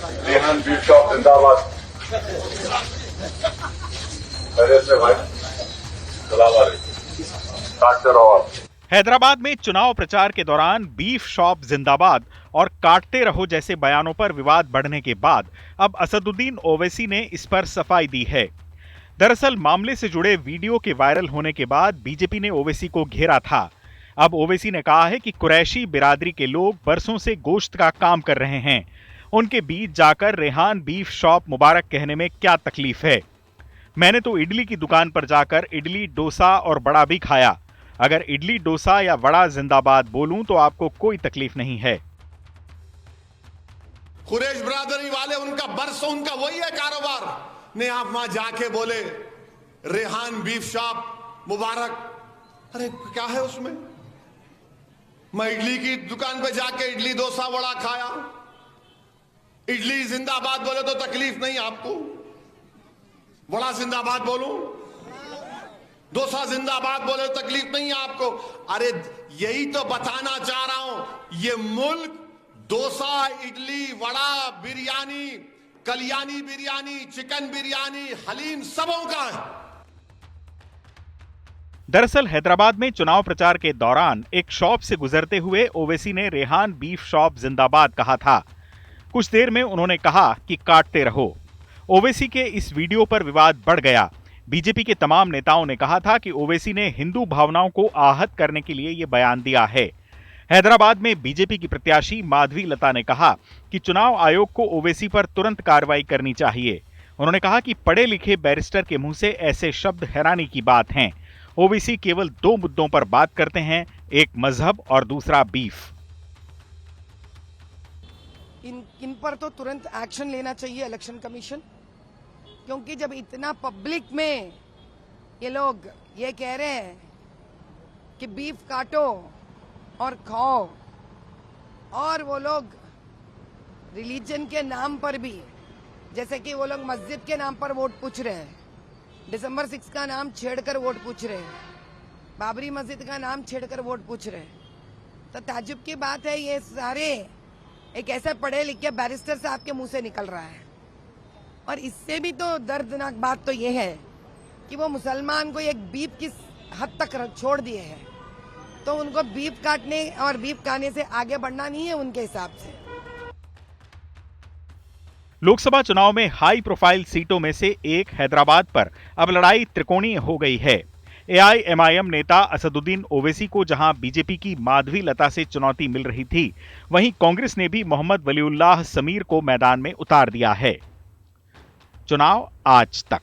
Rehan beef shop जिंदाबाद। पहले से भाई सलाम अलैकुम। काटते रहो आप। हैदराबाद में चुनाव प्रचार के दौरान बीफ शॉप जिंदाबाद और काटते रहो जैसे बयानों पर विवाद बढ़ने के बाद अब असदुद्दीन ओवैसी ने इस पर सफाई दी है। दरअसल मामले से जुड़े वीडियो के वायरल होने के बाद बीजेपी ने ओवैसी को घेरा था। अब ओवैसी ने कहा है कि कुरैशी बिरादरी के लोग बरसों से गोश्त का काम कर रहे हैं, उनके बीच जाकर रेहान बीफ शॉप मुबारक कहने में क्या तकलीफ है। मैंने तो इडली की दुकान पर जाकर इडली, डोसा और बड़ा भी खाया। अगर इडली, डोसा या वड़ा जिंदाबाद बोलूं तो आपको कोई तकलीफ नहीं है। कुरैश बिरादरी वाले उनका बरसों उनका वही है कारोबार, ने आप वहां जाके बोले रेहान बीफ शॉप मुबारक। अरे क्या है उसमें? मैं इडली की दुकान पे जाके इडली, डोसा, वड़ा खाया। इडली जिंदाबाद बोले तो तकलीफ नहीं आपको, वड़ा जिंदाबाद बोलूं, डोसा जिंदाबाद बोले तो तकलीफ नहीं है आपको। अरे यही तो बताना चाह रहा हूं, ये मुल्क डोसा, इडली, वड़ा, बिरयानी, कल्याणी बिरयानी, चिकन बिरयानी, हलीम सबों का है। दरअसल हैदराबाद में चुनाव प्रचार के दौरान एक शॉप से गुजरते हुए ओवैसी ने रेहान बीफ शॉप जिंदाबाद कहा था। कुछ देर में उन्होंने कहा कि काटते रहो। ओवैसी के इस वीडियो पर विवाद बढ़ गया। बीजेपी के तमाम नेताओं ने कहा था कि ओवैसी ने हिंदू भावनाओं को आहत करने के लिए ये बयान दिया है। हैदराबाद में बीजेपी की प्रत्याशी माधवी लता ने कहा कि चुनाव आयोग को ओवैसी पर तुरंत कार्रवाई करनी चाहिए। उन्होंने कहा कि पढ़े लिखे बैरिस्टर के मुंह से ऐसे शब्द हैरानी की बात हैं। ओवैसी केवल दो मुद्दों पर बात करते हैं, एक मजहब और दूसरा बीफ। इन पर तो तुरंत एक्शन लेना चाहिए इलेक्शन कमीशन, क्योंकि जब इतना पब्लिक में ये लोग ये कह रहे हैं कि बीफ काटो और खाओ, और वो लोग रिलीजन के नाम पर भी, जैसे कि वो लोग मस्जिद के नाम पर वोट पूछ रहे हैं, दिसंबर 6 का नाम छेड़कर वोट पूछ रहे हैं, बाबरी मस्जिद का नाम छेड़कर वोट पूछ रहे हैं, तो ताज्जुब की बात है ये सारे एक ऐसे पढ़े लिखे बैरिस्टर साहब के मुंह से निकल रहा है। और इससे भी तो दर्दनाक बात तो ये है कि वो मुसलमान को एक बीफ की हद तक छोड़ दिए हैं, तो उनको बीफ काटने और बीफ खाने से आगे बढ़ना नहीं है उनके हिसाब से। लोकसभा चुनाव में हाई प्रोफाइल सीटों में से एक हैदराबाद पर अब लड़ाई त्रिकोणीय हो गई है। एआईएमआईएम नेता असदुद्दीन ओवैसी को जहां बीजेपी की माधवी लता से चुनौती मिल रही थी, वहीं कांग्रेस ने भी मोहम्मद वलीउल्लाह समीर को मैदान में उतार दिया है। चुनाव आज तक।